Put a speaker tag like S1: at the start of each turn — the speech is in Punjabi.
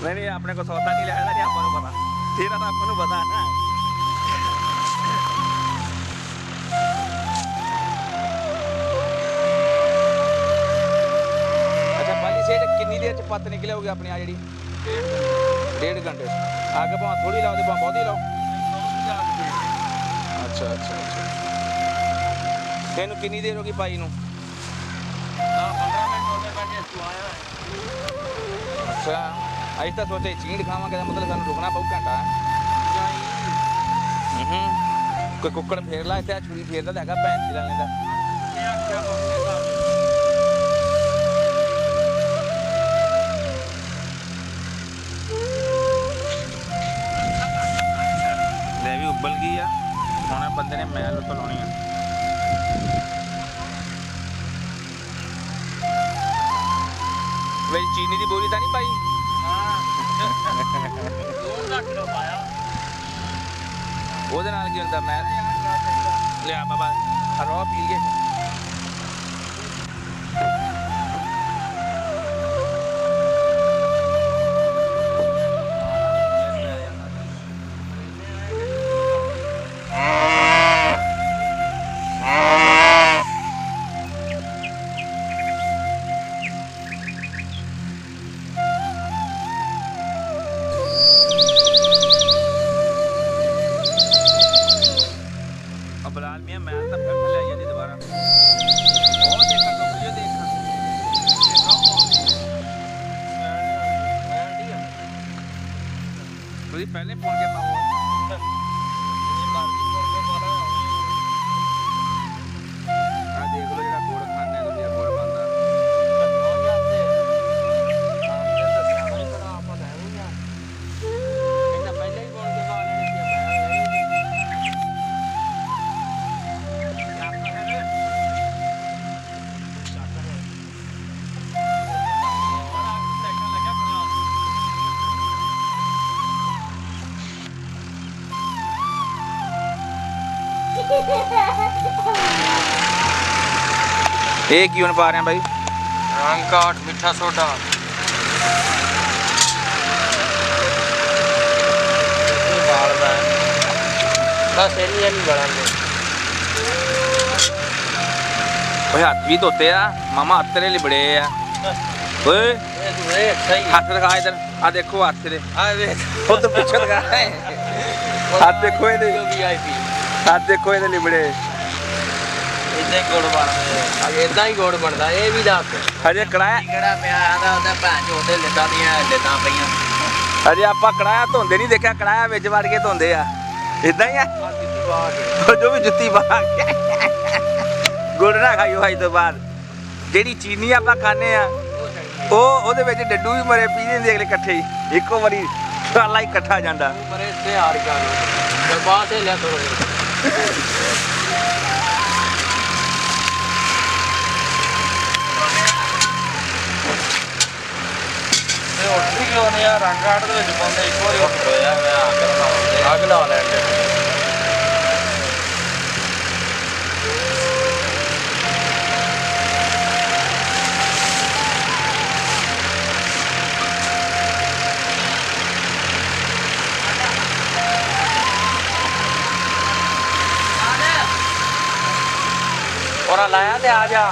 S1: नहीं नहीं अपने को सौदा नहीं लिया नहीं आपको पता तेरा तो आपको पता है ना। अच्छा पाली से किन्नी देर च पत्त निकले होगी अपनी आ जी 1.5 घंटे आगे भाव थोड़ी लाओ तो भाव बहुत ही लाओ। अच्छा अच्छा अच्छा तेन किन्नी देर होगी पाई नू? अच्छा अभी तो सोचे चींड खावे मतलब सू रुकना पऊ घंटा कोई कुकड़ फेर ला इतने छुरी फेरता तो है भैन जी लाने का। ले भी उबल गई है हम बंदे ने मैल तो लानी है। ਚੀਨੀ ਦੀ ਬੋਰੀ ਤਾਂ ਨਹੀਂ ਪਾਈ? ਉਹਦੇ ਨਾਲ ਕੀ ਹੁੰਦਾ? ਮੈਂ ਲਿਆ ਬਾਬਾ ਰੋ ਪੀ ਗਏ। ਬਲਾਲ ਮੀਆਂ ਮੈਂ ਤਾਂ ਫਿਰ ਲੈ ਜਾਂਦੀ ਦੁਬਾਰਾ। ਉਹ ਦੇਖਾ ਟੋਕਰੀਓ ਦੇਖਾ ਤੁਸੀਂ ਪਹਿਲੇ ਫੋਨ ਕੇ ਪਾਓ। ਆ ਦੇਖ ਲਓ ਜਿਹੜਾ ਗੁੜ ਖਾਂਦੇ ਤੁਸੀਂ, ਗੁੜ ਖਾਂਦਾ ਇਹ ਕੀ ਹੁਣ ਪਾ ਰਹੇ ਆ ਬਾਈ?
S2: ਰੰਗ ਕਾਟ ਮਿੱਠਾ ਸੋਡਾ ਬਾਲਦਾ ਬਸ ਇਹਨੀ ਨਹੀਂ ਬਣਾਉਂਦੇ।
S1: ਓਏ ਹੱਥ ਵੀ ਧੋਤੇ ਆ ਮਾਮਾ, ਹੱਥ ਤੇਰੇ ਲਿਬੜੇ ਆ। ਓਏ
S2: ਇਹ ਸਹੀ
S1: ਹੱਥ ਦਿਖਾ ਇਧਰ, ਆ ਦੇਖੋ ਹੱਥ ਦੇ,
S2: ਆ ਵੇਖ
S1: ਉਧਰ ਪਿੱਛੇ ਦਿਖਾ। ਹੱਥ ਦੇਖੋ ਇਹਦੇ,
S2: ਵੀਆਈਪੀ
S1: ਹੱਥ ਦੇਖੋ ਇਹਦੇ ਲਿਬੜੇ।
S2: ਇਦਾਂ ਹੀ ਗੁੜ ਬਣਦਾ, ਇਦਾਂ ਹੀ ਗੁੜ ਬਣਦਾ। ਇਹ ਵੀ ਦੱਸ
S1: ਹਜੇ ਕੜਾਇਆ
S2: ਕਿਹੜਾ ਪਿਆ ਆਦਾ ਉਹਦਾ ਭੈਣ ਚੋਦੇ ਲਿੱਦਾਂ ਦੀਆਂ ਲਿੱਦਾਂ ਪਈਆਂ।
S1: ਹਜੇ ਆਪਾਂ ਕੜਾਇਆ ਧੋਂਦੇ ਨਹੀਂ ਦੇਖਿਆ, ਕੜਾਇਆ ਵਿੱਚ ਵੜ ਕੇ ਧੋਂਦੇ ਆ। ਇਦਾਂ ਹੀ ਆ
S2: ਜੁੱਤੀ ਪਾ ਕੇ,
S1: ਜੋ ਵੀ ਜੁੱਤੀ ਪਾ ਕੇ। ਗੁੜ ਨਾ ਖਾਈਓ ਅੱਜ ਤੋਂ ਬਾਅਦ। ਜਿਹੜੀ ਚੀਨੀ ਆਪਾਂ ਖਾਂਦੇ ਆ ਉਹਦੇ ਵਿੱਚ ਡੱਡੂ ਵੀ ਮਰੇ ਪੀ ਦਿੰਦੇ ਅਗਲੇ ਇਕੱਠੇ ਹੀ, ਇੱਕੋ ਵਾਰੀ ਸਾਲਾ ਹੀ ਇਕੱਠਾ ਜਾਂਦਾ।
S2: ਮਰੇ ਤੇ ਹਾਰ ਗਿਆ ਲੋ ਬਾਅਦ ਤੇ ਲੈ ਤੋੜ ਉੱਠ ਵੀ ਕਿਉਂ ਨਹੀਂ ਆ? ਰੰਗ ਆੜ ਦੇ ਵਿੱਚ ਪਾਉਂਦੇ ਇੱਕ ਵਾਰੀ ਉੱਠ ਹੋਇਆ ਮੈਂ ਅੱਗ ਲਾ ਲੈਣ ਦੇ। ਔਰ ਲਾਇਆ ਤੇ ਆ ਜਾ।